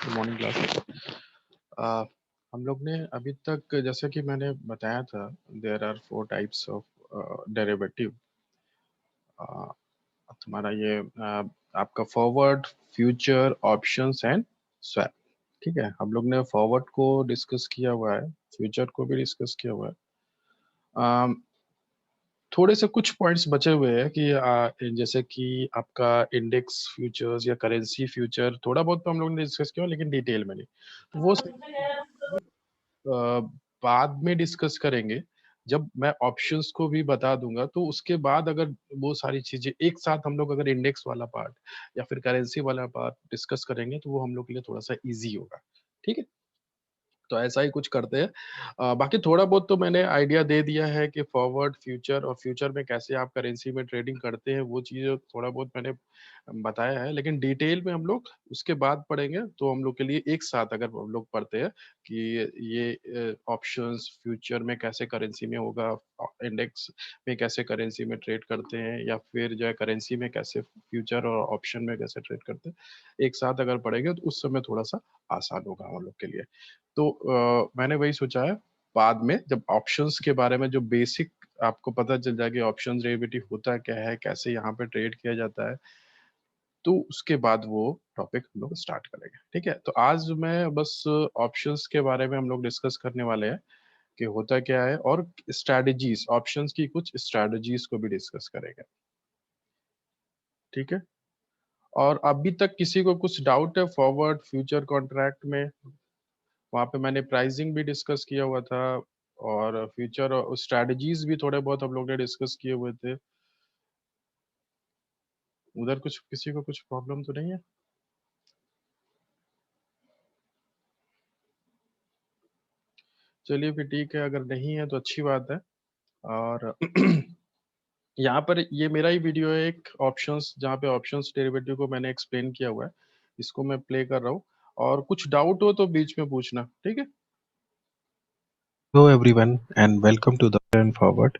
Morning class. हम लोग ने अभी तक, जैसा कि मैंने बताया था, there are 4 types of derivative. तुम्हारा ये आपका forward, future, options and swap. ठीक है, हम लोग ने फॉरवर्ड को डिस्कस किया हुआ है, फ्यूचर को भी डिस्कस किया हुआ है। थोड़े से कुछ पॉइंट्स बचे हुए हैं कि जैसे कि आपका इंडेक्स फ्यूचर्स या करेंसी फ्यूचर, थोड़ा बहुत तो हम लोग ने डिस्कस किया, लेकिन डिटेल में नहीं। तो वो बाद में डिस्कस करेंगे। जब मैं ऑप्शंस को भी बता दूंगा, तो उसके बाद अगर वो सारी चीजें एक साथ हम लोग अगर इंडेक्स वाला पार्ट या फिर करेंसी वाला पार्ट डिस्कस करेंगे, तो वो हम लोग के लिए थोड़ा सा इजी होगा। ठीक है, तो ऐसा ही कुछ करते हैं। बाकी थोड़ा बहुत तो मैंने आइडिया दे दिया है कि फॉरवर्ड, फ्यूचर और फ्यूचर में कैसे आप करेंसी में ट्रेडिंग करते हैं, वो चीज़ थोड़ा बहुत मैंने बताया है। लेकिन डिटेल में हम लोग उसके बाद पढ़ेंगे, तो हम लोग के लिए एक साथ अगर हम लोग पढ़ते हैं कि ये ऑप्शंस फ्यूचर में कैसे करेंसी में होगा, इंडेक्स में कैसे करेंसी में ट्रेड करते हैं, या फिर जो है करेंसी में कैसे फ्यूचर और ऑप्शन में कैसे ट्रेड करते हैं, एक साथ अगर पढ़ेंगे तो उस समय थोड़ा सा आसान होगा हम लोग के लिए। तो मैंने वही सोचा है, बाद में जब ऑप्शंस के बारे में जो बेसिक आपको पता चल जाए कि ऑप्शंस डेरिवेटिव होता क्या है, कैसे यहाँ पे ट्रेड किया जाता है, तो उसके बाद वो टॉपिक हम लोग स्टार्ट करेंगे। ठीक है, तो आज मैं बस ऑप्शंस के बारे में हम लोग डिस्कस करने वाले हैं कि होता क्या है, और स्ट्रैटेजीज, ऑप्शंस की कुछ स्ट्रैटेजीज को भी डिस्कस करेंगे। ठीक है, और अभी तक किसी को कुछ डाउट है फॉरवर्ड फ्यूचर कॉन्ट्रैक्ट में? वहाँ पे मैंने प्राइसिंग भी डिस्कस किया हुआ था, और फ्यूचर स्ट्रैटेजीज भी थोड़े बहुत हम लोग ने डिस्कस किए हुए थे। उधर कुछ किसी को कुछ प्रॉब्लम तो नहीं है? चलिए फिर ठीक है, अगर नहीं है तो अच्छी बात है। और यहाँ पर ये मेरा ही वीडियो है एक ऑप्शंस, जहाँ पे ऑप्शंस डेरिवेटिव को मैंने एक्सप्लेन किया हुआ है, इसको मैं प्ले कर रहा हूँ। और कुछ डाउट हो तो बीच में पूछना, ठीक है? Hello everyone and welcome to the and forward,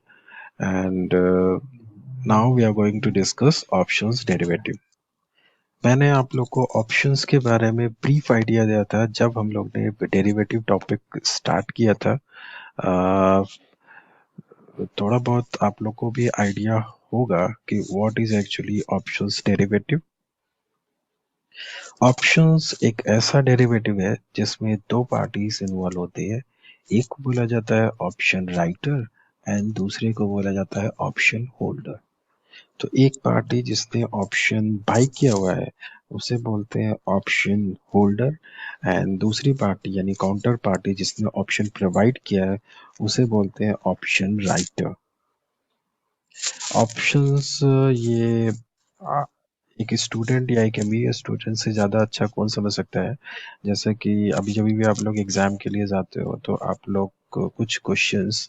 and now we are going to discuss options derivative. मैंने आप लोग को ऑप्शंस के बारे में ब्रीफ आइडिया दिया था जब हम लोग ने डेरिवेटिव टॉपिक स्टार्ट किया था। अ, थोड़ा बहुत आप लोग को भी आइडिया होगा कि what is actually options derivative. Options एक ऐसा डेरिवेटिव है जिसमें दो पार्टीज इन्वॉल्व होती है। एक को बोला जाता है ऑप्शन राइटर एंड दूसरे को बोला जाता है ऑप्शन होल्डर। तो एक पार्टी जिसने ऑप्शन बाई किया हुआ है उसे बोलते हैं ऑप्शन होल्डर, एंड दूसरी पार्टी यानी काउंटर पार्टी जिसने ऑप्शन प्रोवाइड किया है उसे बोलते हैं ऑप्शन राइटर। ऑप्शंस ये आ, एक स्टूडेंट या एक एमबीए स्टूडेंट से ज़्यादा अच्छा कौन समझ सकता है। जैसे कि अभी जब भी आप लोग एग्ज़ाम के लिए जाते हो तो आप लोग कुछ क्वेश्चंस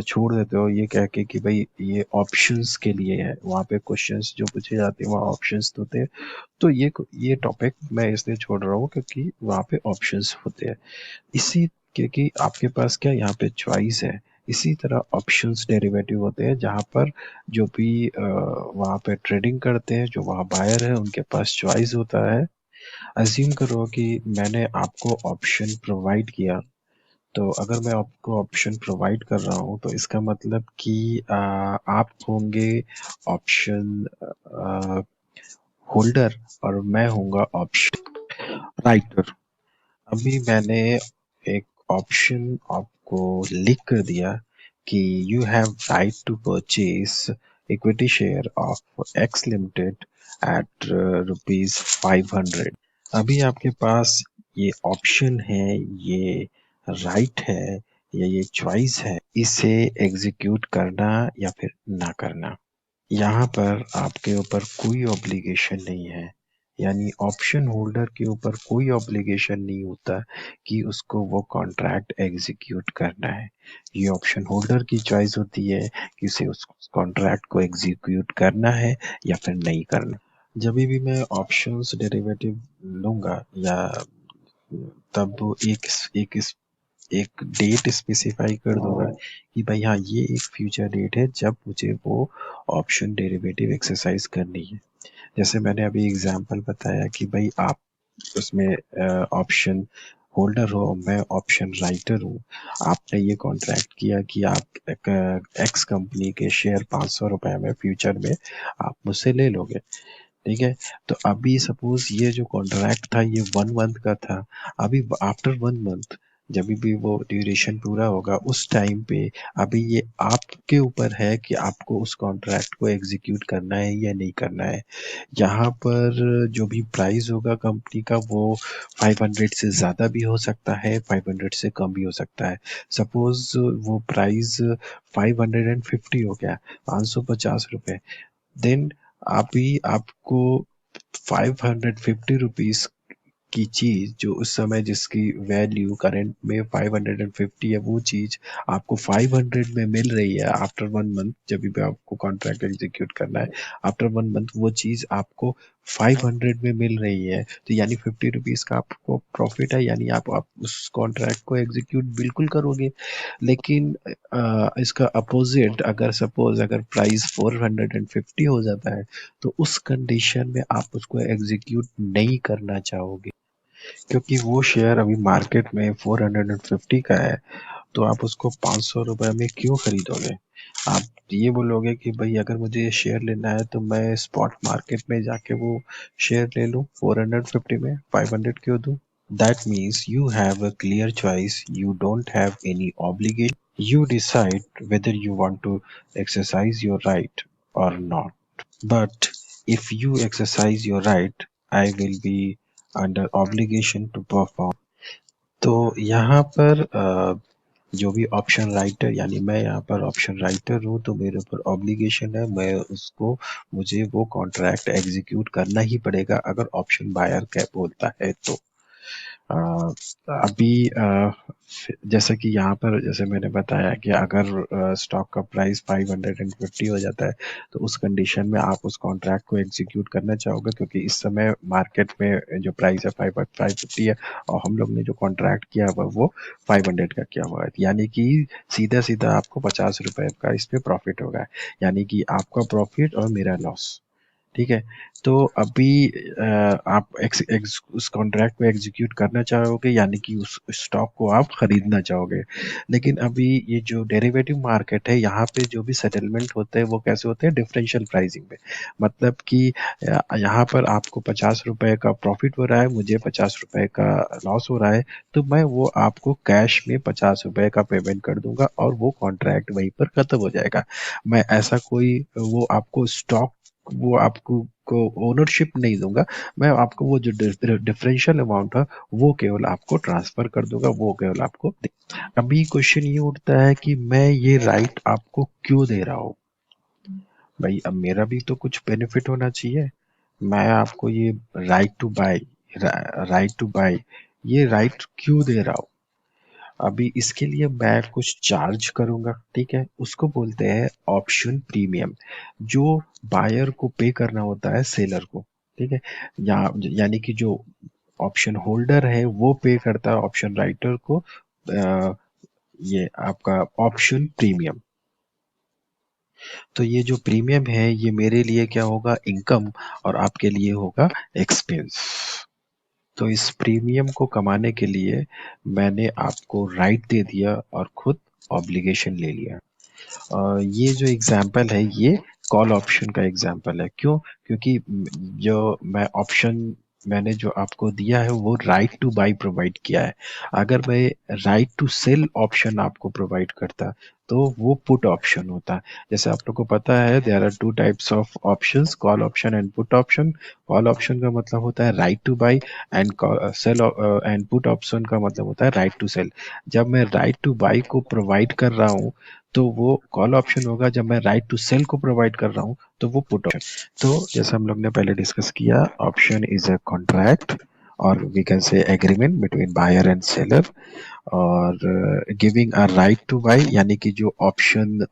छोड़ देते हो ये कह के कि भाई ये ऑप्शंस के लिए है। वहाँ पे क्वेश्चंस जो पूछे जाते हैं वहाँ ऑप्शंस होते हैं। तो ये टॉपिक मैं इसलिए छोड़ रहा हूँ क्योंकि वहाँ पे ऑप्शंस होते हैं। इसी क्योंकि आपके पास क्या यहाँ पे चॉइस है। इसी तरह ऑप्शंस डेरिवेटिव होते हैं जहाँ पर जो भी वहाँ पे ट्रेडिंग करते हैं जो वहाँ बायर है उनके पास चॉइस होता है। अज्यूम करो कि मैंने आपको ऑप्शन प्रोवाइड किया, तो अगर मैं आपको ऑप्शन प्रोवाइड कर रहा हूँ तो इसका मतलब कि आप होंगे ऑप्शन होल्डर और मैं होऊंगा ऑप्शन राइटर। अभी मैंने एक ऑप्शन आपको लिख कर दिया कि you have right to purchase equity share of X limited at ₹500। अभी आपके पास ये ऑप्शन है, ये राइट है या ये चॉइस है इसे एग्जीक्यूट करना या फिर ना करना। यहाँ पर आपके ऊपर कोई ऑब्लिगेशन नहीं है, यानी ऑप्शन होल्डर के ऊपर कोई ऑब्लिगेशन नहीं होता कि उसको वो कॉन्ट्रैक्ट एग्जीक्यूट करना है। ये ऑप्शन होल्डर की चॉइस होती है कि उसे उस कॉन्ट्रैक्ट को एग्जीक्यूट करना है या फिर नहीं करना। जब भी मैं ऑप्शंस डेरिवेटिव लूंगा या तब वो एक डेट स्पेसिफाई कर दूंगा कि भाई हाँ ये एक फ्यूचर डेट है जब मुझे वो ऑप्शन डेरिवेटिव एक्सरसाइज करनी है। जैसे मैंने अभी एग्जांपल बताया कि भाई आप उसमें ऑप्शन होल्डर हो, मैं ऑप्शन राइटर हूँ। आपने ये कॉन्ट्रैक्ट किया कि आप एक एक्स कंपनी के शेयर 500 रुपए में फ्यूचर में आप मुझसे ले लोगे। ठीक है। तो अभी सपोज ये जो कॉन्ट्रैक्ट था ये 1 मंथ का था। अभी आफ्टर 1 मंथ जब भी वो ड्यूरेशन पूरा होगा उस टाइम पे अभी ये आपके ऊपर है कि आपको उस कॉन्ट्रैक्ट को एग्जीक्यूट करना है या नहीं करना है। यहाँ पर जो भी प्राइस होगा कंपनी का वो 500 से ज़्यादा भी हो सकता है, 500 से कम भी हो सकता है। सपोज वो प्राइस 550 हो गया, 550 रुपये। देन अभी आपको 550 रुपीज की चीज जो उस समय जिसकी वैल्यू करंट में 550 है वो चीज आपको 500 में मिल रही है आफ्टर 1 मंथ। जब भी आपको कॉन्ट्रैक्ट एग्जीक्यूट करना है आफ्टर 1 मंथ वो चीज आपको 500 में मिल रही है, तो यानी 50 रुपीज का आपको प्रॉफिट है, यानी आप उस कॉन्ट्रैक्ट को एग्जीक्यूट बिल्कुल करोगे। लेकिन इसका अपोजिट अगर सपोज अगर प्राइस 450 हो जाता है तो उस कंडीशन में आप उसको एग्जीक्यूट नहीं करना चाहोगे क्योंकि वो शेयर अभी मार्केट में 450 का है। तो आप उसको 500 रुपए में क्यों खरीदोगे। आप ये बोलोगे कि भाई अगर मुझे ये शेयर लेना है तो मैं स्पॉट मार्केट में जाके वो शेयर ले लूं 450 में, 500 क्यों दूं। That means you have a clear choice. You don't have any obligation. You decide whether you want to exercise your right or not. But if you exercise your right, I will be under obligation to perform. तो यहाँ पर जो भी option writer यानी मैं यहाँ पर option writer हूँ तो मेरे ऊपर ऑब्लिगेशन है, मैं उसको मुझे वो कॉन्ट्रैक्ट एग्जीक्यूट करना ही पड़ेगा अगर ऑप्शन बायर क्या बोलता है तो। अ, अभी जैसे कि यहाँ पर जैसे मैंने बताया कि अगर स्टॉक का प्राइस 550 हो जाता है तो उस कंडीशन में आप उस कॉन्ट्रैक्ट को एग्जीक्यूट करना चाहोगे क्योंकि इस समय मार्केट में जो प्राइस है 550 है और हम लोग ने जो कॉन्ट्रैक्ट किया हुआ वो 500 का किया हुआ है, यानी कि सीधा सीधा आपको 50 रुपए का इस पे प्रॉफिट होगा, यानी कि आपका प्रॉफिट और मेरा लॉस। ठीक है? तो अभी आप उस कॉन्ट्रैक्ट को एग्जीक्यूट करना चाहोगे, यानी कि उस स्टॉक को आप खरीदना चाहोगे। लेकिन अभी ये जो डेरिवेटिव मार्केट है, यहाँ पे जो भी सेटलमेंट होते हैं वो कैसे होते हैं, डिफरेंशियल प्राइसिंग पे। मतलब कि यहाँ पर आपको ₹50 का प्रॉफिट हो रहा है, मुझे ₹50 का लॉस हो रहा है, तो मैं वो आपको कैश में ₹50 का पेमेंट कर दूंगा और वो कॉन्ट्रैक्ट वहीं पर खत्म हो जाएगा। मैं ऐसा कोई वो आपको स्टॉक, वो आपको को ओनरशिप नहीं दूंगा। मैं आपको वो जो डिफरेंशियल अमाउंट है वो केवल आपको ट्रांसफर कर दूंगा, वो केवल आपको अभी क्वेश्चन ये उठता है कि मैं ये राइट आपको क्यों दे रहा हूँ? भाई अब मेरा भी तो कुछ बेनिफिट होना चाहिए। मैं आपको ये right to buy right to buy ये राइट क्यों दे रहा हूँ? अभी इसके लिए मैं कुछ चार्ज करूंगा, ठीक है? उसको बोलते हैं ऑप्शन प्रीमियम, जो बायर को पे करना होता है सेलर को, ठीक है? यानी कि जो ऑप्शन होल्डर है वो पे करता है ऑप्शन राइटर को ये आपका ऑप्शन प्रीमियम। तो ये जो प्रीमियम है ये मेरे लिए क्या होगा, इनकम, और आपके लिए होगा एक्सपेंस। तो इस प्रीमियम को कमाने के लिए मैंने आपको राइट दे दिया और खुद ऑब्लिगेशन ले लिया। ये जो एग्जाम्पल है ये कॉल ऑप्शन का एग्जाम्पल है। क्यों? क्योंकि जो मैंने जो आपको दिया है वो राइट टू बाय प्रोवाइड किया है। अगर मैं राइट टू सेल ऑप्शन आपको प्रोवाइड करता तो वो पुट ऑप्शन होता। जैसे आप लोग को पता है there are two types of options, call option and put option. Call option का मतलब होता है right to buy, and sell and put option का मतलब होता है राइट टू सेल। जब मैं राइट टू बाय को प्रोवाइड कर रहा हूँ तो वो कॉल ऑप्शन होगा, जब मैं राइट टू सेल को प्रोवाइड कर रहा हूँ तो वो पुट ऑप्शन। तो जैसे हम लोग ने पहले डिस्कस किया, ऑप्शन इज अ कॉन्ट्रैक्ट और we can say agreement between buyer and seller, और giving a right to buy, यानी कि जो ऑप्शन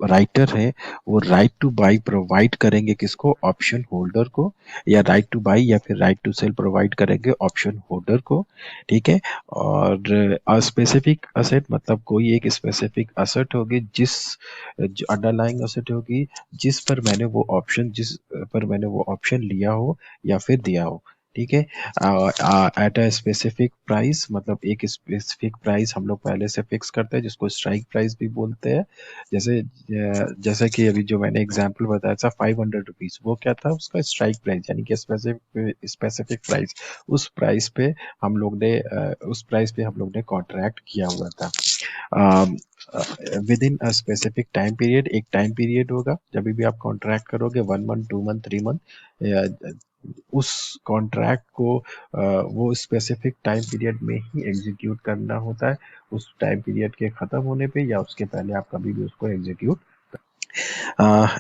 राइटर है वो राइट टू बाय प्रोवाइड करेंगे किसको, ऑप्शन होल्डर को, या राइट टू बाय या फिर राइट टू सेल प्रोवाइड करेंगे ऑप्शन होल्डर को, ठीक है? और स्पेसिफिक असेट मतलब कोई एक स्पेसिफिक असेट होगी, जो अंडरलाइंग असेट होगी जिस पर मैंने वो ऑप्शन लिया हो या फिर दिया हो, ठीक है? एट अ स्पेसिफिक प्राइस, मतलब एक स्पेसिफिक प्राइस हम लोग पहले से फिक्स करते हैं जिसको स्ट्राइक प्राइस भी बोलते हैं। जैसे कि अभी जो मैंने एग्जांपल बताया था ₹500, वो क्या था, उसका स्ट्राइक प्राइस, यानी कि स्पेसिफिक स्पेसिफिक प्राइस। उस प्राइस पे हम लोग ने कॉन्ट्रैक्ट किया हुआ था। With in a specific time period, एक टाइम पीरियड होगा जब भी आप कॉन्ट्रैक्ट करोगे, 1 मंथ, 2 मंथ, 3 मंथ, उस कॉन्ट्रैक्ट को वो स्पेसिफिक टाइम पीरियड में ही एग्जीक्यूट करना होता है। उस टाइम पीरियड के खत्म होने पे या उसके पहले आप कभी भी उसको execute.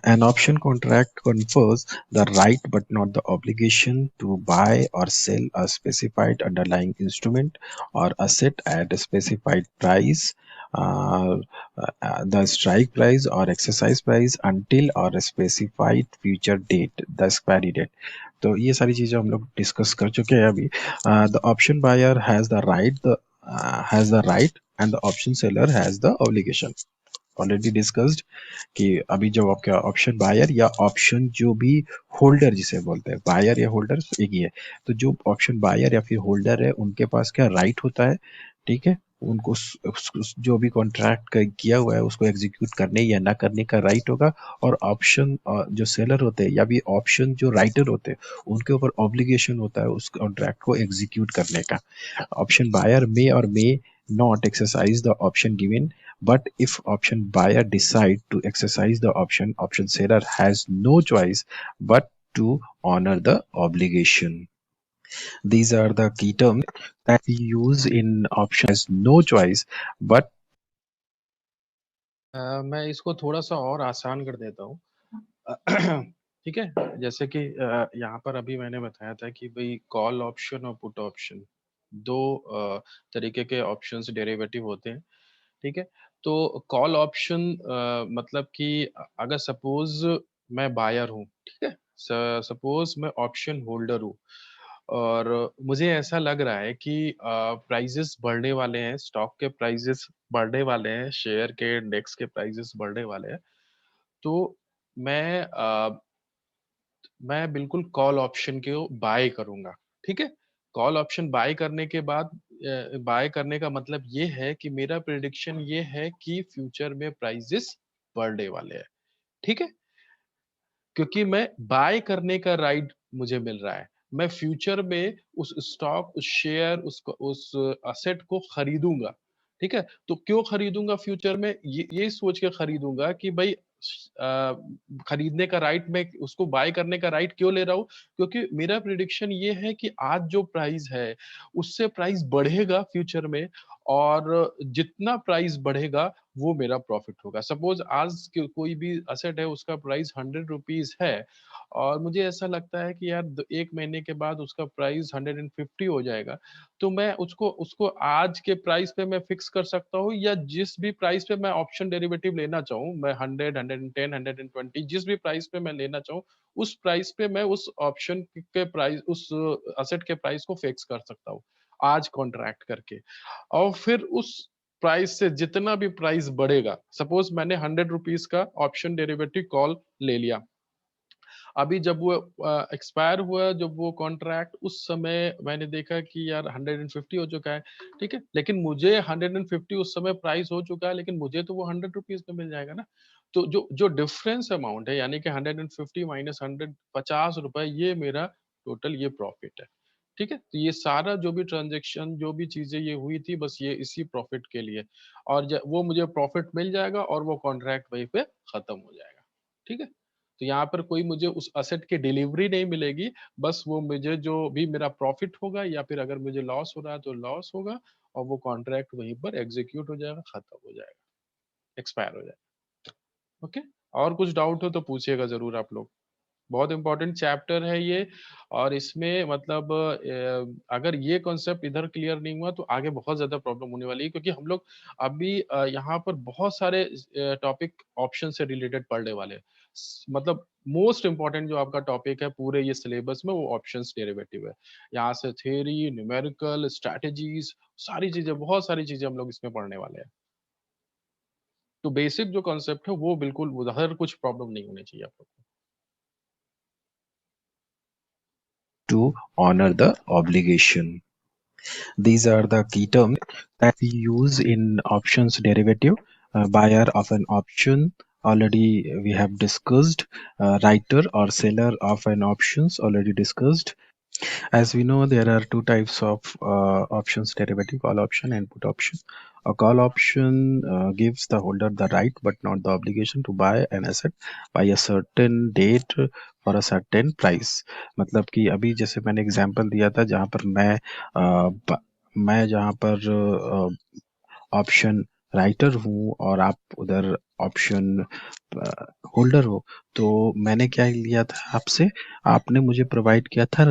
An option contract confers the right but not the obligation to buy or sell a specified underlying instrument or asset at a specified price, uh, the strike price or exercise price, until or a specified future date, the expiry date. तो ये सारी चीजें हम लोग discuss कर चुके हैं अभी। The option buyer has the right and the option seller has the obligation. Already discussed कि अभी जो आपका ऑप्शन बायर या ऑप्शन जो भी होल्डर जिसे बोलते हैं, बायर या होल्डर एक ही है। तो जो ऑप्शन बायर या फिर होल्डर है उनके पास क्या राइट होता है, ठीक है? उनको जो भी कॉन्ट्रैक्ट किया हुआ है उसको एग्जीक्यूट करने या ना करने का राइट होगा। और ऑप्शन जो सेलर होते हैं या भी ऑप्शन जो राइटर होते हैं उनके ऊपर ऑब्लिगेशन होता है उस कॉन्ट्रैक्ट को एग्जीक्यूट करने का। Option buyer may or may not exercise the option given, but if option buyer decide to exercise the option, option seller has no choice but to honor the obligation. These are the key terms that we use in option has no choice but मैं इसको थोड़ा-सा और आसान कर देता हूँ। ठीक है? जैसे कि यहाँ पर अभी मैंने बताया था कि भई कॉल ऑप्शन और पुट ऑप्शन 2 तरीके के ऑप्शंस डेरिवेटिव होते हैं, ठीक है? तो कॉल ऑप्शन मतलब कि अगर सपोज़ मैं बायर हूँ, ठीक है? सपोज़ मैं ऑप्शन होल्डर हूँ और मुझे ऐसा लग रहा है कि प्राइज़ेज़ बढ़ने वाले हैं, स्टॉक के प्राइज़ेज़ बढ़ने वाले हैं, शेयर के इंडेक्स के प्राइज़ेज़ बढ़ने वाले हैं। तो मैं मैं बिल्कुल कॉल ऑप्शन को बाय करूँगा, ठीक है? कॉल ऑप्शन बाय करने के बाद बाय करने का मतलब ये है कि मेरा प्रेडिक्शन ये है कि फ्यूचर में प्राइसेस बढ़ने वाले हैं, ठीक है? क्योंकि मैं बाय करने का राइट मुझे मिल रहा है। मैं फ्यूचर में उस स्टॉक, उस शेयर, उस एसेट को खरीदूँगा, ठीक है? तो क्यों खरीदूँगा फ्यूचर में? ये सोच के खरीदूँगा कि भई खरीदने का राइट मैं उसको बाय करने का राइट क्यों ले रहा हूँ? क्योंकि मेरा प्रेडिक्शन ये है कि आज जो प्राइस है, उससे प्राइस बढ़ेगा फ्यूचर में और जितना प्राइस बढ़ेगा वो मेरा प्रॉफिट होगा। सपोज़ आज कोई भी एसेट है उसका प्राइस ₹100 है और मुझे ऐसा लगता है कि यार 1 महीने के बाद उसका प्राइस 150 हो जाएगा। तो मैं उसको उसको आज के प्राइस पे मैं फिक्स कर सकता हूँ या जिस भी प्राइस पे मैं ऑप्शन डेरिवेटिव लेना चाहूँ, मैं 100, 110, 120 जिस भी प्राइस पे मैं लेना चाहूँ, उस प्राइस पे मैं उस ऑप्शन के प्राइस उस एसेट के प्राइस को फिक्स कर सकता हूँ, आज कॉन्ट्रैक्ट करके। और फिर उस प्राइस से जितना भी प्राइस बढ़ेगा, सपोज़ मैंने ₹100 का ऑप्शन डेरिवेटिव कॉल ले लिया। अभी जब वो एक्सपायर हुआ जब वो कॉन्ट्रैक्ट उस समय मैंने देखा कि यार 150 हो चुका है, ठीक है? लेकिन मुझे 150 उस समय प्राइस हो चुका है लेकिन मुझे तो वो ₹100 में मिल जाएगा ना। तो जो जो डिफरेंस अमाउंट है यानी कि 150 माइनस 100 ₹50 ये मेरा टोटल ये प्रॉफिट है। ठीक है? तो ये सारा जो भी ट्रांज़ैक्शन जो भी चीज़ें ये हुई थी बस ये इसी प्रॉफिट के लिए और ज वो मुझे प्रॉफिट मिल जाएगा और वो कॉन्ट्रैक्ट वहीं पे खत्म हो जाएगा। ठीक है? तो यहाँ पर कोई मुझे उस एसेट की डिलीवरी नहीं मिलेगी, बस वो मुझे जो भी मेरा प्रॉफ़िट होगा या फिर अगर मुझे लॉस हो रहा है तो लॉस होगा और वो कॉन्ट्रैक्ट वहीं पर एग्ज़ीक्यूट हो जाएगा, खत्म हो जाएगा, एक्सपायर हो जाएगा। ओके? और कुछ डाउट हो तो पूछिएगा ज़रूर आप लोग। बहुत इम्पोर्टेंट चैप्टर है ये और इसमें मतलब अगर ये कॉन्सेप्ट इधर क्लियर नहीं हुआ तो आगे बहुत ज़्यादा प्रॉब्लम होने वाली है क्योंकि हम लोग अभी यहाँ पर बहुत सारे टॉपिक ऑप्शन से रिलेटेड पढ़ने वाले हैं। मतलब मोस्ट इम्पोर्टेंट जो आपका टॉपिक है पूरे ये सिलेबस में वो ऑप्शंस डेरिवेटिव है। यहाँ से थ्योरी, न्यूमेरिकल, स्ट्रैटेजीज सारी चीज़ें बहुत सारी चीज़ें हम लोग इसमें पढ़ने वाले हैं। तो बेसिक जो कॉन्सेप्ट है वो बिल्कुल उधर कुछ प्रॉब्लम नहीं होनी चाहिए आप लोग को। to honor the obligation. These are the key terms that we use in options derivative. Buyer of an option already we have discussed. Writer or seller of an options already discussed. As we know, there are two types of options derivative: call option and put option. A call option gives the holder the right but not the obligation to buy an asset by a certain date for a certain price. मतलब कि अभी जैसे मैंने example दिया था जहाँ पर मैं जहाँ पर ऑप्शन राइटर हूँ और आप उधर ऑप्शन होल्डर हो, तो मैंने क्या लिया था आपसे, आपने मुझे प्रोवाइड किया था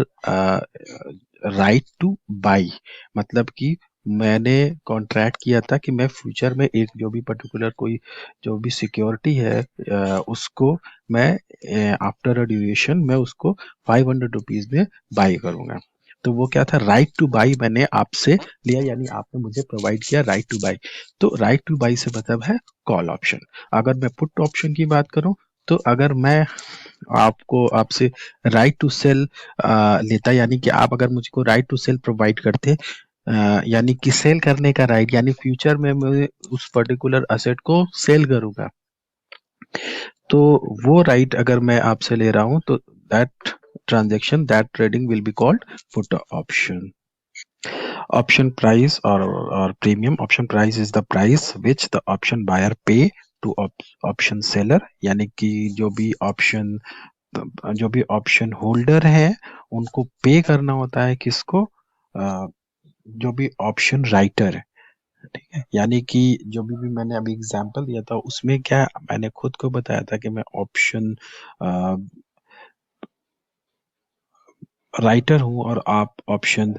राइट टू बाई, मतलब कि मैंने कॉन्ट्रैक्ट किया था कि मैं फ्यूचर में एक जो भी पर्टिकुलर कोई जो भी सिक्योरिटी है उसको मैं आफ्टर अ ड्यूरेशन मैं उसको ₹500 में बाई करूंगा। तो वो क्या था, राइट टू बाई मैंने आपसे लिया, यानी आपने मुझे प्रोवाइड किया राइट टू बाई। तो राइट टू बाई से मतलब है कॉल ऑप्शन। अगर मैं पुट ऑप्शन की बात करूं, तो अगर मैं आपको आपसे राइट टू सेल लेता, यानी कि आप अगर मुझको राइट टू सेल प्रोवाइड करते, यानी कि सेल करने का राइट, यानी फ्यूचर में मैं उस पर्टिकुलर असेट को सेल करूंगा, तो वो राइट अगर मैं आपसे ले रहा हूं तो that transaction, that trading will be called put option. Option price or premium. Option price is the price which the option buyer pay to option seller, यानी कि जो भी ऑप्शन होल्डर है उनको पे करना होता है किसको, जो भी ऑप्शन राइटर है। ठीक है, यानी कि जो भी मैंने अभी एग्जांपल दिया था उसमें क्या मैंने खुद को बताया था कि मैं ऑप्शन राइटर हूँ और आप ऑप्शन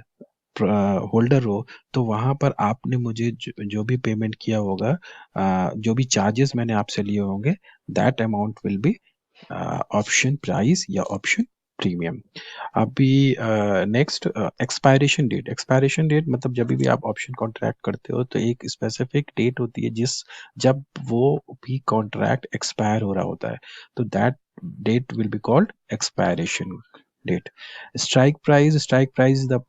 होल्डर हो, तो वहां पर आपने मुझे जो भी पेमेंट किया होगा, जो भी चार्जेस मैंने आपसे लिए होंगे, that amount will be option price या ऑप्शन प्रीमियम। अभी next expiration date. Expiration date मतलब जब भी आप ऑप्शन कॉन्ट्रैक्ट करते हो तो एक स्पेसिफिक डेट होती है जब वो भी कॉन्ट्रैक्ट एक्सपायर हो रहा होता है, तो that date will be called expiration date. Strike price is the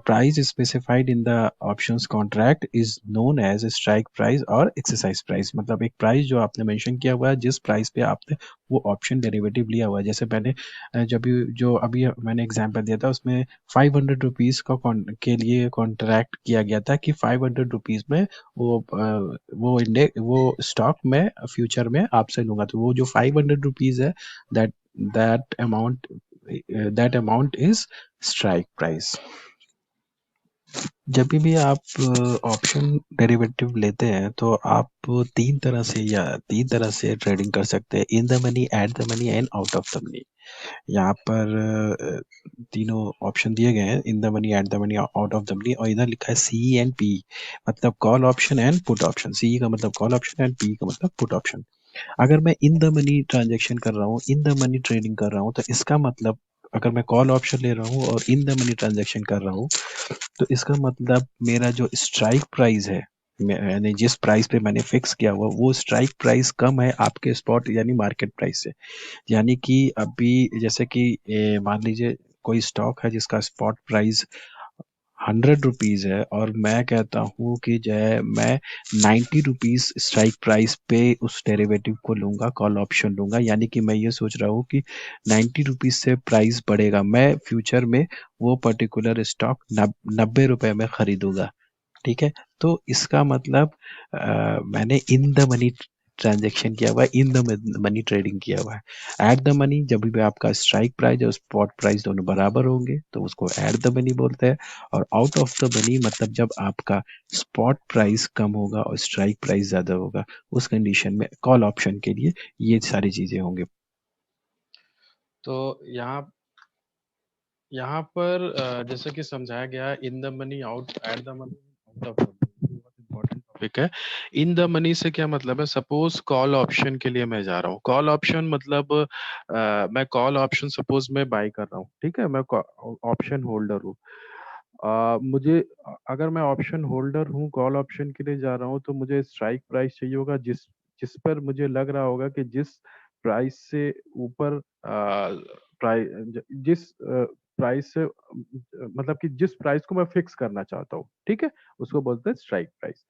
price specified in the options contract is known as strike price or exercise price. मतलब एक प्राइस जो आपने मेंशन किया हुआ है, जिस प्राइस पे आपने वो ऑप्शन डेरिवेटिव लिया हुआ है। जैसे मैंने जो अभी मैंने एग्जांपल दिया था, उसमें 500 रुपीज के लिए कॉन्ट्रैक्ट किया गया था कि 500 रुपीज में वो स्टॉक में फ्यूचर में आपसे लूंगा। तो वो जो 500 रुपीज है, that that amount that amount is strike price. जब भी आप ऑप्शन डेरिवेटिव लेते हैं तो आप तीन तरह से ट्रेडिंग कर सकते हैं: in the money, at the money and out of the money. यहाँ पर तीनों ऑप्शन दिए गए हैं: in the money, at the money, out of the money. और इधर लिखा है सी एंड पी, मतलब call option and put option. C का मतलब कॉल ऑप्शन एंड पी का मतलब पुट ऑप्शन। अगर मैं इन द मनी ट्रांजेक्शन कर रहा हूँ, इन द मनी ट्रेडिंग कर रहा हूँ, तो इसका मतलब अगर मैं कॉल ऑप्शन ले रहा हूँ और इन द मनी ट्रांजेक्शन कर रहा हूँ, तो इसका मतलब मेरा जो स्ट्राइक प्राइस है, यानी जिस प्राइस पे मैंने फिक्स किया हुआ, वो स्ट्राइक प्राइस कम है आपके स्पॉट यानी मार्केट प्राइस से। यानी कि अभी जैसे कि मान लीजिए कोई स्टॉक है जिसका स्पॉट प्राइस 100 रुपीज है, और मैं कहता हूँ कि जो है मैं 90 रुपीज स्ट्राइक प्राइस पे उस डेरिवेटिव को लूंगा, कॉल ऑप्शन लूंगा। यानी कि मैं ये सोच रहा हूँ कि 90 रुपीज से प्राइस बढ़ेगा, मैं फ्यूचर में वो पर्टिकुलर स्टॉक 90 रुपए में खरीदूंगा। ठीक है, तो इसका मतलब मैंने इन द मनी ट्रांजेक्शन किया हुआ है, इन द मनी ट्रेडिंग किया हुआ है। एट द मनी, जब भी आपका स्ट्राइक प्राइस और स्पॉट प्राइस दोनों बराबर होंगे तो उसको एट द मनी बोलते हैं। और आउट ऑफ द मनी मतलब जब आपका स्पॉट प्राइस कम होगा और स्ट्राइक प्राइस ज्यादा होगा, उस कंडीशन में कॉल ऑप्शन के लिए ये सारी चीजें होंगी। तो यहाँ यहाँ पर जैसे कि समझाया गया, इन the money, out at the money, out of the money, बहुत इंपॉर्टेंट टॉपिक है। इन द मनी से क्या मतलब है? सपोज कॉल ऑप्शन के लिए मैं जा रहा हूँ। कॉल ऑप्शन मतलब मैं कॉल ऑप्शन सपोज मैं बाय कर रहा हूँ, ठीक है, मैं ऑप्शन होल्डर हूँ। मुझे अगर मैं ऑप्शन होल्डर हूँ, कॉल ऑप्शन के लिए जा रहा हूँ, तो मुझे स्ट्राइक प्राइस चाहिए होगा जिस जिस पर मुझे लग रहा होगा कि जिस प्राइस से ऊपर प्राइस जिस प्राइस से मतलब कि जिस प्राइस को मैं फिक्स करना चाहता हूँ, ठीक है, उसको बोलते हैं स्ट्राइक प्राइस।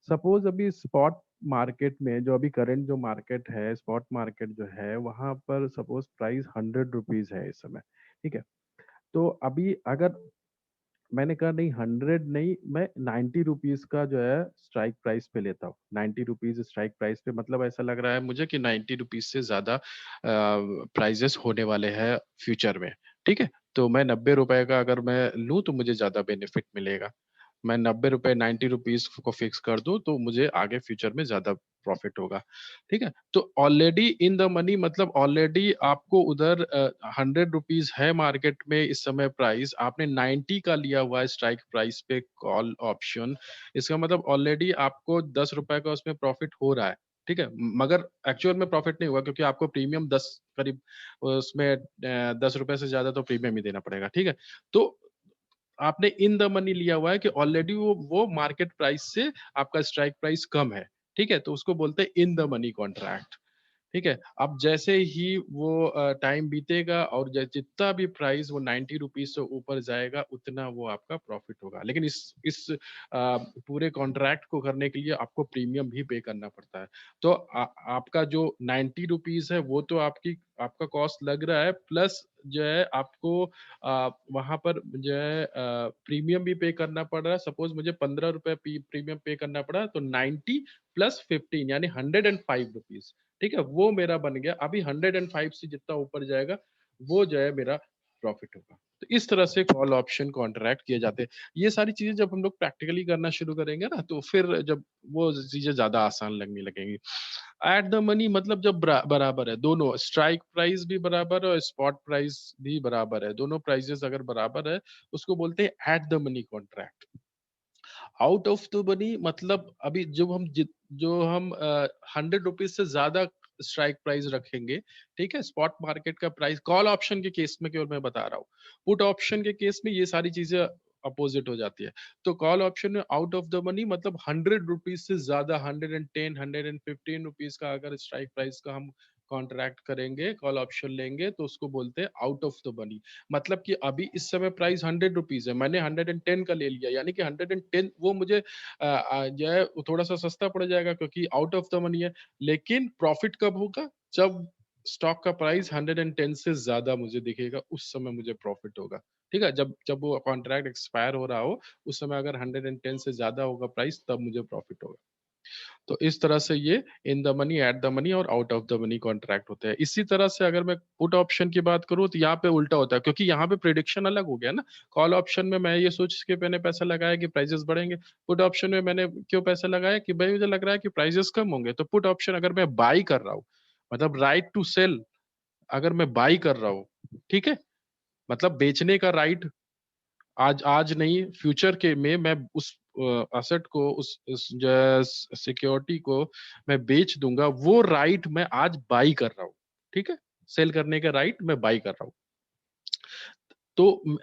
सपोज अभी स्पॉट मार्केट में, जो अभी करंट जो मार्केट है, स्पॉट मार्केट जो है, वहां पर सपोज प्राइस 100 रुपीज है इस समय, ठीक है। तो अभी अगर मैंने कहा नहीं, 100 नहीं, मैं 90 रुपीज का जो है स्ट्राइक प्राइस पे लेता हूँ। 90 रुपीज स्ट्राइक प्राइस पे, मतलब ऐसा लग रहा है मुझे कि 90 रुपीज से ज्यादा प्राइजेस होने वाले हैं फ्यूचर में, ठीक है। तो मैं 90 रुपए का अगर मैं लूँ तो मुझे ज्यादा बेनिफिट मिलेगा। मैं 90 रुपए, 90 रुपीज को फिक्स कर दूं तो मुझे आगे फ्यूचर में ज्यादा प्रॉफिट होगा, ठीक है। तो ऑलरेडी इन द मनी मतलब ऑलरेडी आपको उधर 100 रुपीज है मार्केट में इस समय प्राइस, आपने 90 का लिया हुआ है स्ट्राइक प्राइस पे कॉल ऑप्शन। इसका मतलब ऑलरेडी आपको 10 रुपए का उसमें प्रॉफिट हो रहा है, ठीक है। मगर एक्चुअल में प्रॉफिट नहीं हुआ, क्योंकि आपको प्रीमियम 10 करीब उसमें 10 रुपए से ज्यादा तो प्रीमियम ही देना पड़ेगा, ठीक है। तो आपने इन द मनी लिया हुआ है कि ऑलरेडी वो मार्केट प्राइस से आपका स्ट्राइक प्राइस कम है, ठीक है। तो उसको बोलते हैं इन द मनी कॉन्ट्रैक्ट, ठीक है। अब जैसे ही वो टाइम बीतेगा और जितना भी प्राइस वो 90 रुपीज से ऊपर जाएगा, उतना वो आपका प्रॉफिट होगा। लेकिन इस पूरे कॉन्ट्रैक्ट को करने के लिए आपको प्रीमियम भी पे करना पड़ता है। तो आपका जो 90 रुपीज है वो तो आपका कॉस्ट लग रहा है, प्लस जो है आपको वहां पर जो है प्रीमियम भी पे करना पड़ रहा है। सपोज मुझे 15 रुपए प्रीमियम पे करना पड़ा, तो 90 + 15 यानी 105 रुपीज, ठीक है, वो मेरा बन गया। अभी 105 से जितना ऊपर जाएगा, वो जो है मेरा प्रॉफिट होगा। तो इस तरह से कॉल ऑप्शन कॉन्ट्रैक्ट किए जाते हैं। ये सारी चीजें जब हम लोग प्रैक्टिकली करना शुरू करेंगे ना, तो फिर जब वो चीजें ज्यादा आसान लगने लगेंगी। एट द मनी मतलब जब बराबर है दोनों, स्ट्राइक प्राइस भी बराबर है और स्पॉट प्राइस भी बराबर है, दोनों प्राइसेस अगर बराबर है, उसको बोलते हैं eight the money contract. Out of the money मतलब अभी जो हम 100 रुपीज से ज्यादा स्ट्राइक प्राइस रखेंगे, ठीक है, स्पॉट मार्केट का प्राइस, कॉल ऑप्शन के केस में केवल मैं बता रहा हूँ। पुट ऑप्शन के केस में ये सारी चीजें अपोजिट हो जाती है। तो कॉल ऑप्शन में आउट ऑफ द मनी मतलब 100 रुपीज से ज्यादा, 110, 115 रुपीज का अगर स्ट्राइक प्राइस का हम कॉन्ट्रैक्ट करेंगे, कॉल ऑप्शन लेंगे तो उसको बोलते हैं आउट ऑफ द मनी। मतलब कि अभी इस समय प्राइस 100 रुपीज है, मैंने 110 का ले लिया, यानी कि 110 वो मुझे जो है वो थोड़ा सा सस्ता पड़ जाएगा क्योंकि आउट ऑफ द मनी है। लेकिन प्रॉफिट कब होगा? जब स्टॉक का प्राइस 110 से ज्यादा मुझे दिखेगा, उस समय मुझे प्रॉफिट होगा। ठीक है, जब जब वो कॉन्ट्रैक्ट एक्सपायर हो रहा हो, उस समय अगर 110 से ज्यादा होगा प्राइस, तब मुझे प्रॉफिट होगा। तो इस तरह से ये in the money, at the money और out of the money contract होते हैं। इसी तरह से अगर मैं पुट ऑप्शन की बात करूं तो यहाँ पे उल्टा होता है, क्योंकि यहाँ पे प्रिडिक्शन अलग हो गया ना। कॉल ऑप्शन में मैं ये सोच के मैंने पैसा लगाया कि प्राइसेस बढ़ेंगे। पुट ऑप्शन में मैंने क्यों पैसा लगाया कि भाई मुझे लग रहा है कि प्राइसेस कम होंगे। तो पुट ऑप्शन अगर मैं बाई कर रहा हूँ, मतलब राइट टू सेल, अगर मैं बाई कर रहा हूँ, ठीक है, मतलब बेचने का राइट आज आज नहीं, फ्यूचर के में मैं उस असेट को, उस सिक्योरिटी को मैं बेच दूंगा, वो राइट मैं आज बाई कर रहा हूँ। ठीक है, सेल करने का राइट मैं बाई कर रहा हूँ। तो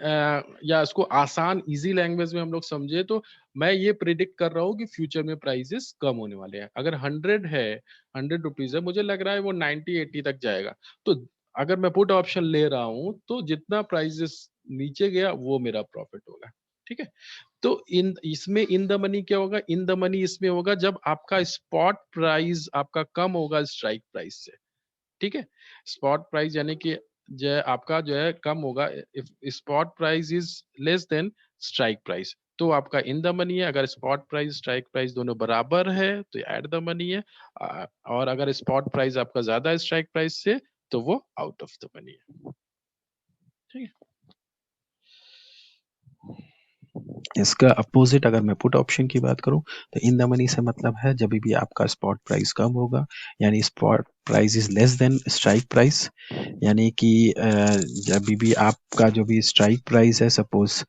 या इसको आसान इजी लैंग्वेज में हम लोग समझे तो मैं ये प्रिडिक्ट कर रहा हूँ कि फ्यूचर में प्राइसेस कम होने वाले हैं। अगर 100 है, 100 रुपीज है, मुझे लग रहा है वो 90-80 तक जाएगा। तो अगर मैं पुट ऑप्शन ले रहा हूँ तो जितना प्राइसेस नीचे गया वो मेरा प्रॉफिट होगा। ठीक है, तो इन इसमें इन द मनी क्या होगा? इन द मनी इसमें होगा जब आपका स्पॉट प्राइस आपका कम होगा स्ट्राइक प्राइस से। ठीक है, स्पॉट प्राइस यानी कि जो है आपका जो है कम होगा, if spot price is less than strike price, तो आपका इन द मनी है। अगर स्पॉट प्राइस स्ट्राइक प्राइस दोनों बराबर है तो एट द मनी है। और अगर स्पॉट प्राइस आपका ज्यादा है स्ट्राइक प्राइस से, तो वो आउट ऑफ द मनी है। ठीक है। इसका अपोजिट अगर मैं पुट ऑप्शन की बात करूं तो इन द मनी से मतलब है जब भी आपका स्पॉट प्राइस कम होगा, यानी spot price is less than strike price, यानी कि जब भी आपका जो भी स्ट्राइक प्राइस है, suppose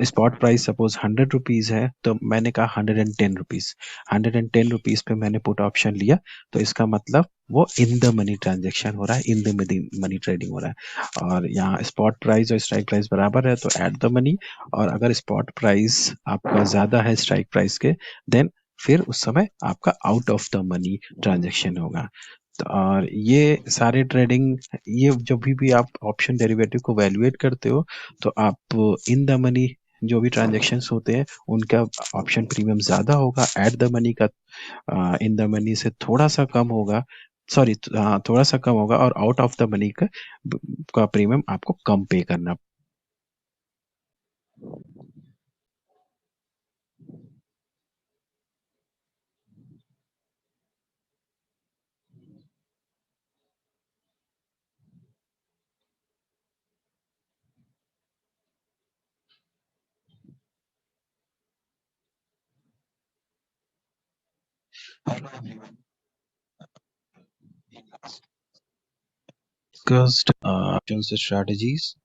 spot price suppose 100 rupees है, तो मैंने कहा 110 रुपीज़, 110 रुपीज़ पे मैंने पुट ऑप्शन लिया, तो इसका मतलब वो इन द मनी ट्रांजेक्शन हो रहा है, इन द मनी ट्रेडिंग हो रहा है। और यहाँ स्पॉट प्राइस और स्ट्राइक प्राइस बराबर है तो एट द मनी, और अगर स्पॉट प्राइस आपका ज़्यादा है स्ट्राइक प्राइस के, देन फिर उस समय आपका out of the money transaction होगा। तो और ये सारे ट्रेडिंग, ये जब भी आप ऑप्शन डेरिवेटिव को वैल्यूएट करते हो तो आप इन द मनी जो भी ट्रांजेक्शन्स होते हैं उनका ऑप्शन प्रीमियम ज़्यादा होगा, एट द मनी का इन द मनी से थोड़ा सा कम होगा, सॉरी थोड़ा सा कम होगा, और आउट ऑफ द मनी का प्रीमियम आपको कम पे करना। Discussed options strategies.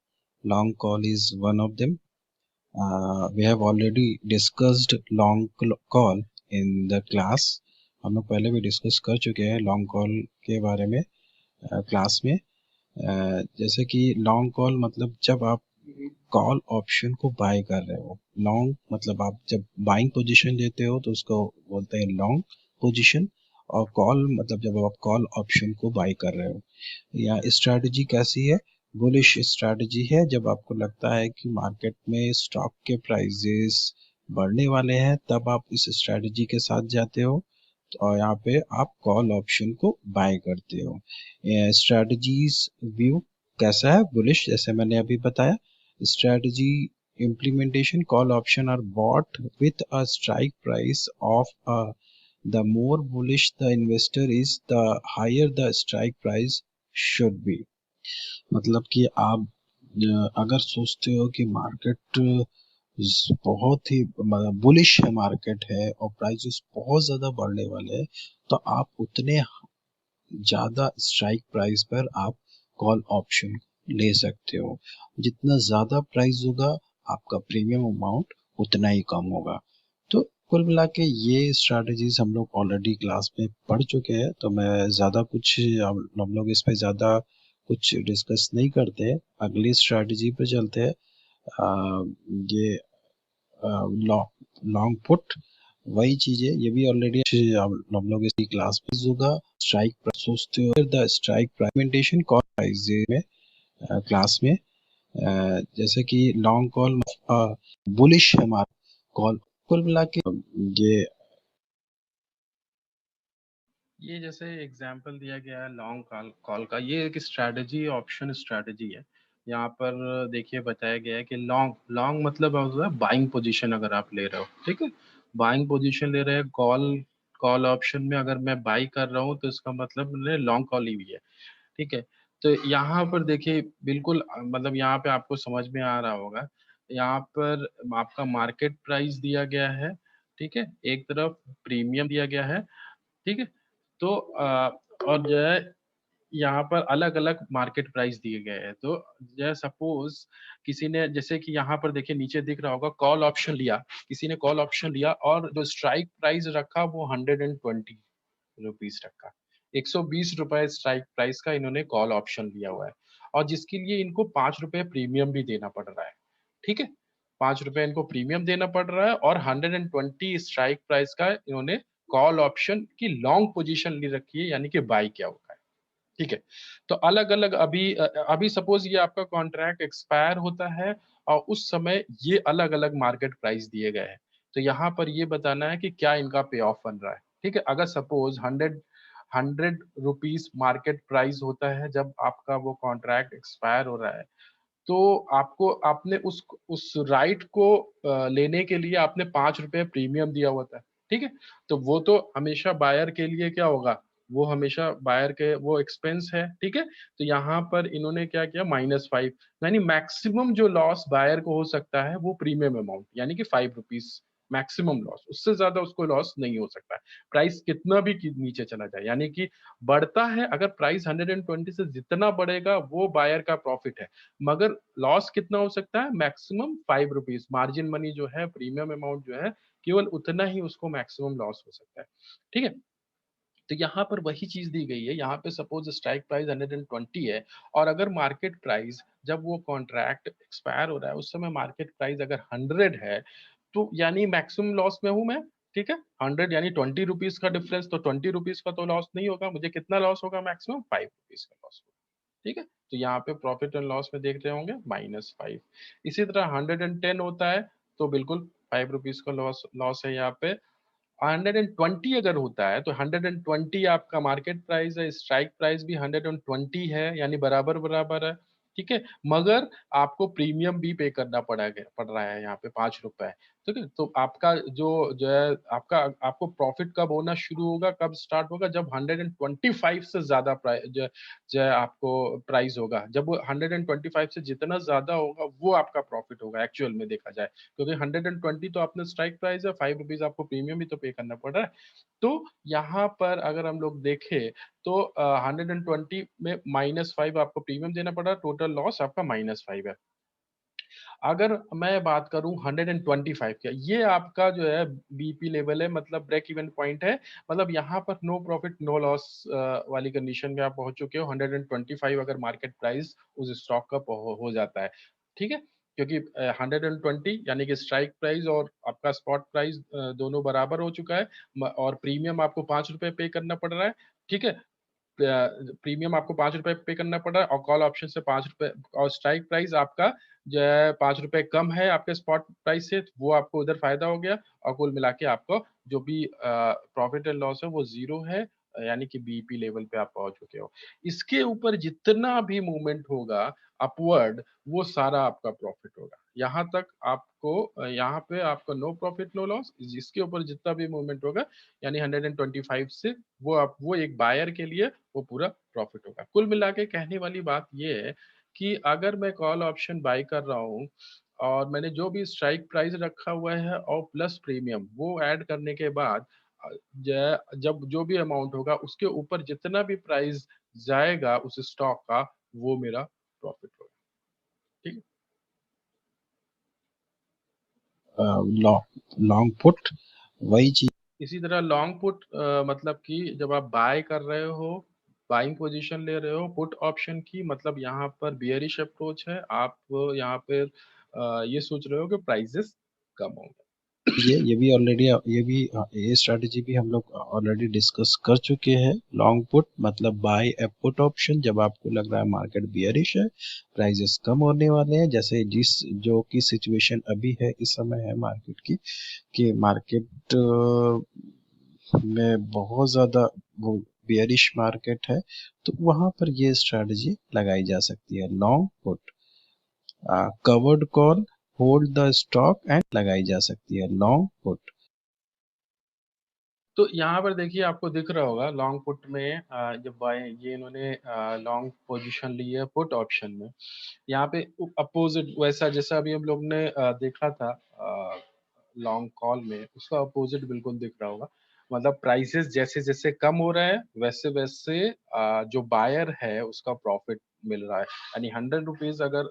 Long call is one of them. We have already discussed long call in the class. हम लोग पहले भी डिस्कस कर चुके हैं लॉन्ग कॉल के बारे में क्लास में। जैसे कि लॉन्ग कॉल मतलब जब आप कॉल ऑप्शन को बाय कर रहे हो, लॉन्ग मतलब आप जब बाइंग पोजीशन लेते हो तो उसको बोलते हैं लॉन्ग पोजीशन, और कॉल मतलब जब आप कॉल ऑप्शन को बाय कर रहे हो। या स्ट्रैटेजी कैसी है? बुलिश स्ट्रैटेजी है जब आपको लगता है कि मार्केट में स्टॉक के प्राइजेस बढ़ने वाले हैं, तब आप इस स्ट्रैटेजी के साथ जाते हो और यहाँ पे आप कॉल ऑप्शन को बाय करते हो। स्ट्रैटेजीज व्यू कैसा है? बुलिश, जैसे मैंने अभी बताया। Strategy implementation, call option are bought with a strike price of the more bullish the investor is, the higher the strike price should be। मतलब कि आप अगर सोचते हो कि मार्केट बहुत ही बुलिश है, मार्केट है और प्राइसेस बहुत ज्यादा बढ़ने वाले हैं, तो आप उतने ज्यादा स्ट्राइक प्राइस पर आप कॉल ऑप्शन ले सकते हो। जितना ज्यादा प्राइस होगा आपका प्रीमियम अमाउंट उतना ही कम होगा। तो कुल मिला के ये स्ट्रैटेजीज हम लोग ऑलरेडी क्लास में पढ़ चुके हैं, तो मैं ज़्यादा कुछ हम लोग इस पे ज़्यादा कुछ डिस्कस नहीं करते। अगली स्ट्रैटेजी पे चलते हैं। ये लॉन्ग पुट। वही चीज है, ये भी ऑलरेडी हम लोग इसकी क्लास में होगा। स्ट्राइक प्राइस सोचते हो, द स्ट्राइक प्राइमेंटेशन कॉल प्राइस में क्लास में जैसे कि लॉन्ग कॉल बुलिश है हमारा कॉल, कुल मिला के ये जैसे एग्जांपल दिया गया है लॉन्ग कॉल कॉल का, ये एक स्ट्रैटेजी ऑप्शन स्ट्रैटेजी है। यहाँ पर देखिए बताया गया है कि लॉन्ग लॉन्ग मतलब होता है बाइंग पोजीशन अगर आप ले रहे हो, ठीक है। बाइंग पोजीशन ले रहे हैं कॉल कॉल ऑप्शन में, अगर मैं बाई कर रहा हूँ तो इसका मतलब मैंने लॉन्ग कॉल ली हुई है, ठीक है। तो यहाँ पर देखिए बिल्कुल मतलब यहाँ पे आपको समझ में आ रहा होगा, यहाँ पर आपका मार्केट प्राइस दिया गया है, ठीक है। एक तरफ प्रीमियम दिया गया है, ठीक है। तो और जो है यहाँ पर अलग अलग मार्केट प्राइस दिए गए हैं। तो जो है सपोज किसी ने, जैसे कि यहाँ पर देखिए नीचे दिख रहा होगा कॉल ऑप्शन लिया, किसी ने कॉल ऑप्शन लिया और जो स्ट्राइक प्राइस रखा वो 120 रुपीज रखा। 120 रुपए स्ट्राइक प्राइस का इन्होंने कॉल ऑप्शन लिया हुआ है, और जिसके लिए इनको 5 रुपए प्रीमियम भी देना पड़ रहा है, ठीक है। 5 रुपए इनको प्रीमियम देना पड़ रहा है, और 120 स्ट्राइक प्राइस का इन्होंने कॉल ऑप्शन की लॉन्ग पोजीशन ले रखी है, यानी कि बाई किया हुआ है, ठीक है। तो अलग अलग अभी सपोज ये आपका कॉन्ट्रैक्ट एक्सपायर होता है, और उस समय ये अलग अलग मार्केट प्राइस दिए गए हैं। तो यहाँ पर ये बताना है कि क्या इनका पे ऑफ बन रहा है, ठीक है। अगर सपोज 100 रुपीज मार्केट प्राइस होता है जब आपका वो कॉन्ट्रैक्ट एक्सपायर हो रहा है, तो आपको आपने उस राइट को लेने के लिए आपने 5 रुपए प्रीमियम दिया हुआ था, ठीक है। तो वो तो हमेशा बायर के लिए क्या होगा, वो हमेशा बायर के वो एक्सपेंस है, ठीक है। तो यहाँ पर इन्होंने क्या किया, -5, यानी मैक्सिमम जो लॉस बायर को हो सकता है वो प्रीमियम अमाउंट, यानी कि 5 रुपीज मैक्सिमम लॉस, उससे ज्यादा उसको लॉस नहीं हो सकता है। प्राइस कितना भी नीचे चला जाए, यानी कि बढ़ता है, अगर प्राइस 120 से जितना बढ़ेगा वो बायर का प्रॉफिट है, मगर लॉस कितना हो सकता है, मैक्सिमम 5 रुपीज। मार्जिन मनी जो है, प्रीमियम अमाउंट जो है, केवल उतना ही उसको मैक्सिमम लॉस हो सकता है, ठीक है। तो यहाँ पर वही चीज दी गई है, यहाँ पे सपोज स्ट्राइक प्राइस 120 है, और अगर मार्केट प्राइस जब वो कॉन्ट्रैक्ट एक्सपायर हो रहा है उस समय मार्केट प्राइस अगर 100 है, तो यानी मैक्सिमम लॉस में हूं मैं, ठीक है। 100 यानी 20 रुपीज का डिफरेंस, तो 20 रुपीज का तो लॉस नहीं होगा, मुझे कितना लॉस होगा, मैक्सिमम 5 रुपीज का लॉस होगा, ठीक है। तो यहाँ पे प्रॉफिट एंड लॉस में देख रहे होंगे -5। इसी तरह 110 होता है तो बिल्कुल 5 रुपीज का लॉस लॉस है यहाँ पे। 120 अगर होता है तो 120 आपका मार्केट प्राइस है, स्ट्राइक प्राइस भी 120 है, यानी बराबर बराबर है, ठीक है। मगर आपको प्रीमियम भी पे करना पड़ रहा है यहाँ पे 5 रुपए, ठीक है। तो आपका जो है आपका आपको प्रॉफिट कब होना शुरू होगा, कब स्टार्ट होगा, जब 125 से ज्यादा प्राइस जो है आपको प्राइस होगा, जब वो 125 से जितना ज्यादा होगा वो आपका प्रॉफिट होगा एक्चुअल में देखा जाए, क्योंकि 120 तो आपने स्ट्राइक प्राइस है, 5 रुपीज आपको प्रीमियम भी तो पे करना पड़ रहा है। तो यहाँ पर अगर हम लोग देखें तो 120 में -5 आपको प्रीमियम देना पड़ रहा है, टोटल लॉस आपका -5 है। अगर मैं बात करूं 125 का, ये आपका जो है बीपी लेवल है, मतलब ब्रेक इवन पॉइंट है, मतलब यहाँ पर नो प्रॉफिट नो लॉस वाली कंडीशन में आप पहुंच चुके हो। 125 अगर मार्केट प्राइस उस स्टॉक का हो जाता है, ठीक है। क्योंकि 120 यानी कि स्ट्राइक प्राइस और आपका स्पॉट प्राइस दोनों बराबर हो चुका है, और प्रीमियम आपको 5 रुपए पे करना पड़ रहा है, ठीक है। प्रीमियम आपको 5 रुपए पे करना पड़ रहा है, और कॉल ऑप्शन से 5 रुपए, और स्ट्राइक प्राइस आपका जो है 5 रुपए कम है आपके स्पॉट प्राइस से, तो वो आपको उधर फायदा हो गया, और कुल मिला के आपको जो भी प्रॉफिट एंड लॉस है वो जीरो है, यानी कि बीईपी लेवल पे आप पहुंच चुके हो। इसके ऊपर जितना भी मूवमेंट होगा अपवर्ड, वो सारा आपका प्रॉफिट होगा। यहाँ तक आपको यहाँ पे आपका नो प्रॉफिट नो लॉस, जिसके ऊपर जितना भी मूवमेंट होगा, यानी 125 से वो एक बायर के लिए वो पूरा प्रॉफिट होगा। कुल मिला के कहने वाली बात ये है कि अगर मैं कॉल ऑप्शन बाय कर रहा हूँ, और मैंने जो भी स्ट्राइक प्राइस रखा हुआ है और प्लस प्रीमियम वो ऐड करने के बाद जब जो भी अमाउंट होगा उसके ऊपर जितना भी प्राइस जाएगा उस स्टॉक का, वो मेरा प्रॉफिट होगा, ठीक है। लॉन्ग पुट वही चीज। इसी तरह लॉन्ग पुट मतलब कि जब आप बाय कर रहे हो, बाइंग पोजीशन ले रहे हो पुट ऑप्शन की, मतलब यहाँ पर बियरिश अप्रोच है, आप यहाँ पर ये सोच रहे हो कि प्राइसेस कम होंगे। ये भी ऑलरेडी ये स्ट्रैटेजी भी हम लोग ऑलरेडी डिस्कस कर चुके हैं। लॉन्ग पुट मतलब बाय ए पुट ऑप्शन, जब आपको लग रहा है मार्केट बियरिश है, प्राइसेस कम होने वाले हैं, जैसे जिस जो की सिचुएशन अभी है इस समय है मार्केट की, कि मार्केट में बहुत ज्यादा वो बियरिश मार्केट है, तो वहां पर ये स्ट्रैटेजी लगाई जा सकती है। Long put covered call hold the stock and लगाई जा सकती है लॉन्ग पुट। तो यहाँ पर देखिए आपको दिख रहा होगा लॉन्ग पुट में जब बाय ये इन्होंने लॉन्ग पोजीशन ली है पुट ऑप्शन में, यहाँ पे अपोजिट वैसा जैसा अभी हम लोग ने देखा था लॉन्ग कॉल में, उसका अपोजिट बिल्कुल दिख रहा होगा। मतलब प्राइसेस जैसे जैसे कम हो रहा है वैसे वैसे जो बायर है उसका प्रॉफिट मिल रहा है। यानी 100 रुपीज अगर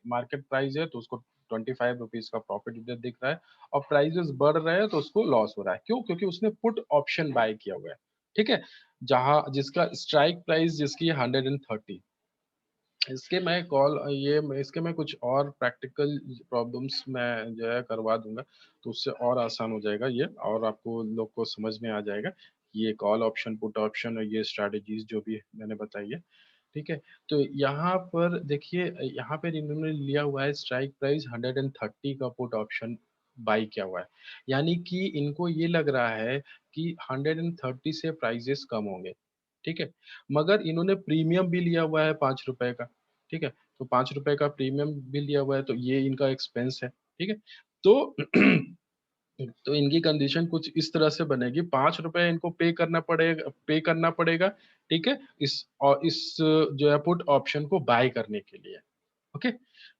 मार्केट प्राइस है तो उसको 25 रुपीज का प्रॉफिट इधर दिख रहा है, और प्राइसेस बढ़ रहे हैं तो उसको लॉस हो रहा है। क्यों? क्योंकि उसने पुट ऑप्शन बाय किया हुआ है। ठीक है, जहां जिसका स्ट्राइक प्राइस जिसकी 130। इसके मैं कॉल ये इसके मैं कुछ और प्रैक्टिकल प्रॉब्लम्स मैं जो है करवा दूंगा, तो उससे और आसान हो जाएगा ये, और आपको लोग को समझ में आ जाएगा ये कॉल ऑप्शन पुट ऑप्शन और ये स्ट्रैटेजीज जो भी मैंने बताई है। ठीक है, तो यहाँ पर देखिए यहाँ पर इन्होंने लिया हुआ है स्ट्राइक प्राइस 130 का पुट ऑप्शन बाई किया हुआ है। यानी कि इनको ये लग रहा है कि 130 से प्राइजेस कम होंगे। ठीक है, मगर इन्होंने प्रीमियम भी लिया हुआ है 5 रुपए का। ठीक है, तो 5 रुपए का प्रीमियम भी लिया हुआ है, तो ये इनका एक्सपेंस है। ठीक है, तो तो इनकी कंडीशन कुछ इस तरह से बनेगी, 5 रुपए इनको पे करना पड़ेगा। ठीक है, इस जो है पुट ऑप्शन को बाय करने के लिए। ओके,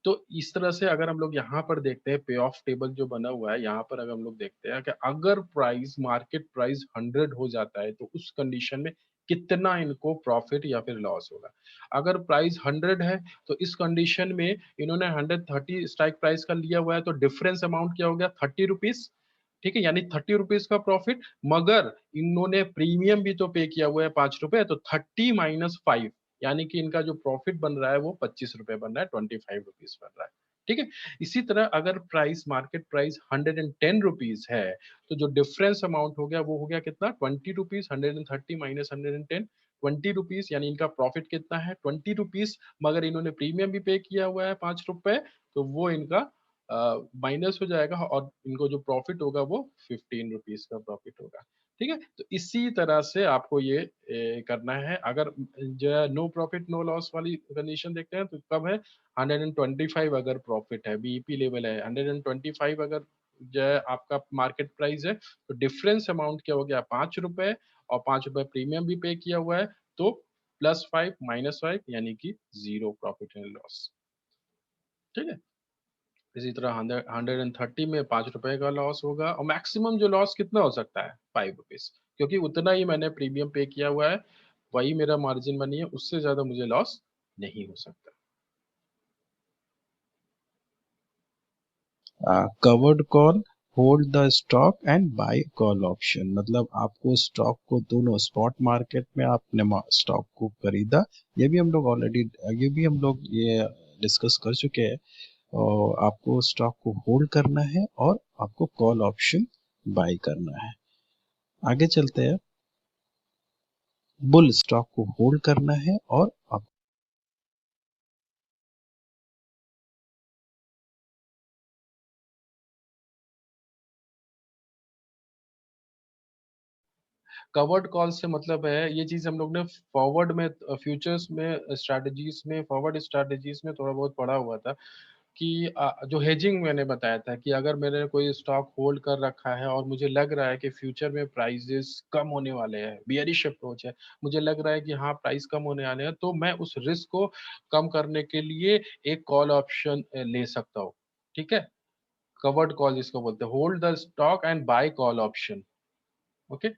तो इस तरह से अगर हम लोग यहाँ पर देखते हैं पे ऑफ टेबल जो बना हुआ है, यहाँ पर अगर हम लोग देखते हैं कि अगर प्राइस मार्केट प्राइस 100 हो जाता है तो उस कंडीशन में कितना इनको प्रॉफिट या फिर लॉस होगा। अगर प्राइस 100 है तो इस कंडीशन में इन्होंने 130 स्ट्राइक प्राइस का लिया हुआ है, तो डिफरेंस अमाउंट क्या हो गया, 30 रुपीज। ठीक है, यानी 30 रुपीज का प्रॉफिट, मगर इन्होंने प्रीमियम भी तो पे किया हुआ है 5 रुपए, तो 30 - 5, यानी कि इनका जो प्रॉफिट बन रहा है वो 25 रुपए बन रहा है, 25 रुपीज बन रहा है। ठीक है, इसी तरह अगर प्राइस मार्केट प्राइस 110 रुपीज है, तो जो डिफरेंस अमाउंट हो गया वो हो गया कितना, 20 रुपीज। 130 - 110, 20 रुपीज, यानी इनका प्रॉफिट कितना है, 20 रुपीज, मगर इन्होंने प्रीमियम भी पे किया हुआ है 5 रुपए, तो वो इनका माइनस हो जाएगा, और इनको जो प्रॉफिट होगा वो 15 रुपीज का प्रॉफिट होगा। ठीक है, तो इसी तरह से आपको ये करना है। अगर जो है नो प्रॉफिट नो लॉस वाली कंडीशन देखते हैं तो कब है, 125 अगर प्रॉफिट है, बीईपी लेवल है 125, अगर जो है आपका मार्केट प्राइस है, तो डिफरेंस अमाउंट क्या हो गया, 5 रुपए, और 5 रुपए प्रीमियम भी पे किया हुआ है, तो +5 -5, यानी कि 0 प्रॉफिट एंड लॉस। ठीक है, इसी तरह 130 में 5 रुपए का लॉस होगा, और मैक्सिमम जो लॉस कितना हो सकता है, 5 रुपीज, क्योंकि उतना ही मैंने प्रीमियम पे किया हुआ है, वही मेरा मार्जिन मनी है, उससे ज्यादा मुझे लॉस नहीं हो सकता। Covered call hold the stock and buy call option, मतलब आपको स्टॉक को दोनों स्पॉट मार्केट में आपने स्टॉक को खरीदा, ये भी हम लोग ऑलरेडी ये डिस्कस कर चुके हैं। और आपको स्टॉक को होल्ड करना है और आपको कॉल ऑप्शन बाय करना है। आगे चलते हैं। बुल स्टॉक को होल्ड करना है और आप कवर्ड कॉल से मतलब है, ये चीज हम लोग ने फॉरवर्ड में फ्यूचर्स में स्ट्रैटेजीज में फॉरवर्ड स्ट्रैटेजीज में थोड़ा बहुत पढ़ा हुआ था, कि जो हेजिंग मैंने बताया था कि अगर मैंने कोई स्टॉक होल्ड कर रखा है और मुझे लग रहा है कि फ्यूचर में प्राइसेस कम होने वाले हैं, बियरिश अप्रोच है, मुझे लग रहा है कि हाँ प्राइस कम होने वाले हैं, तो मैं उस रिस्क को कम करने के लिए एक कॉल ऑप्शन ले सकता हूँ। ठीक है, कवर्ड कॉल जिसको बोलते हैं, hold the stock and buy call option. Okay,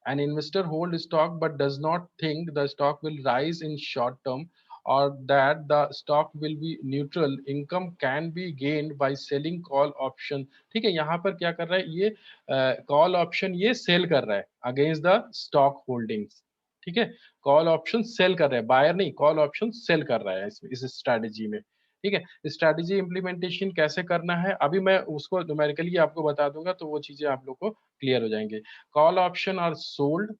an investor hold stock but does not think the stock will rise in short term, or that the stock will be neutral, income can be gained by selling call option। ठीक है, यहाँ पर क्या कर रहा है ये, call option ये सेल कर रहा है अगेंस्ट द स्टॉक होल्डिंग्स। ठीक है, कॉल ऑप्शन सेल कर रहा है, बायर नहीं, कॉल ऑप्शन सेल कर रहा है इस स्ट्रेटेजी में। ठीक है? स्ट्रैटेजी इम्प्लीमेंटेशन कैसे करना है, अभी मैं उसको न्यूमेरिकली आपको बता दूँगा, तो वो चीज़ें आप लोग को क्लियर हो जाएँगे। कॉल ऑप्शन और सोल्ड,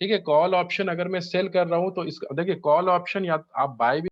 ठीक है? कॉल ऑप्शन अगर मैं सेल कर रहा हूँ, तो इस देखिए कॉल ऑप्शन या आप बाय भी